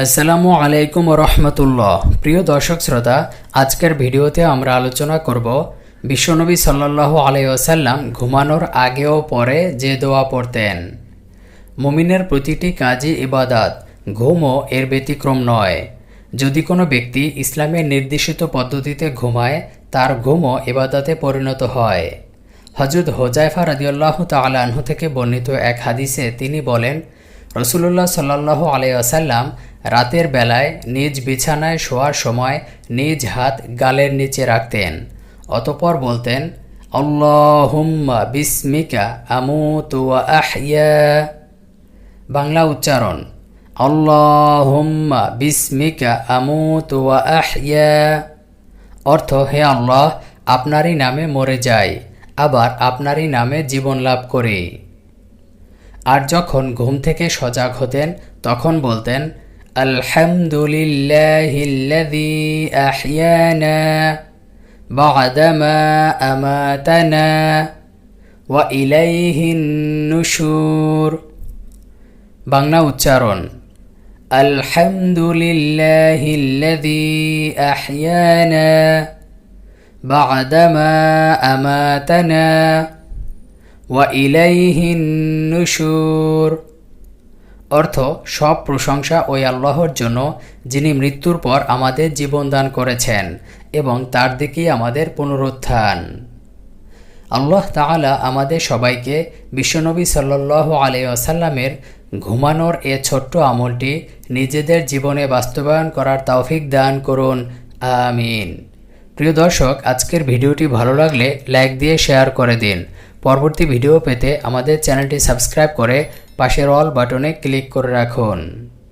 আসসালামু আলাইকুম রহমতুল্লাহ। প্রিয় দর্শক শ্রোতা, আজকের ভিডিওতে আমরা আলোচনা করব বিশ্বনবী সাল্লাল্লাহু আলাইহি ওয়াসাল্লাম ঘুমানোর আগে ও পরে যে দোয়া পড়তেন। মুমিনের প্রতিটি কাজই ইবাদত, ঘুমও এর ব্যতিক্রম নয়। যদি কোনো ব্যক্তি ইসলামের নির্দেশিত পদ্ধতিতে ঘুমায়, তার ঘুমও ইবাদতে পরিণত হয়। হযরত হুযায়ফা রাদিয়াল্লাহু তাআলা আনহু থেকে বর্ণিত এক হাদিসে তিনি বলেন, রাসূলুল্লাহ সাল্লাল্লাহু আলাইহি ওয়াসাল্লাম রাতের বেলায় নিজ বিছানায় শোয়ার সময় নিজ হাত গালের নিচে রাখতেন, অতঃপর বলতেন, আল্লাহুম্মা বিসমিকা আমুতু ওয়া আহইয়া। বাংলা উচ্চারণ, আল্লাহুম্মা বিসমিকা আমুতু ওয়া আহইয়া। অর্থ, হে আল্লাহ, আপনারই নামে মরে যাই, আবার আপনারই নামে জীবন লাভ করি। আর যখন ঘুম থেকে সজাগ হতেন তখন বলতেন, আলহামদুলিল্লাহিল্লাযী আহইয়ানা বা'দামা আমাতানা ওয়া ইলাইহিন নুশুর। বাংলা উচ্চারণ, আলহামদুলিল্লাহিল্লাযী আহইয়ানা বা'দামা আমাতানা ওয়া ইলাইহিন নুশুর। অর্থ, সব প্রশংসা ওই আল্লাহর জন্য যিনি মৃত্যুর পর আমাদের জীবন দান করেছেন এবং তার দিকেই আমাদের পুনরুত্থান। আল্লাহ তাআলা আমাদের সবাইকে বিশ্বনবী সাল্লাল্লাহু আলাইহি ওয়াসাল্লামের ঘুমানোর এ ছোট্ট আমলটি নিজেদের জীবনে বাস্তবায়ন করার তৌফিক দান করুন, আমিন। প্রিয় দর্শক, আজকের ভিডিওটি ভালো লাগলে লাইক দিয়ে শেয়ার করে দিন। পরবর্তী ভিডিও পেতে আমাদের চ্যানেলটি সাবস্ক্রাইব করে পাশের অল বাটনে ক্লিক করে রাখুন।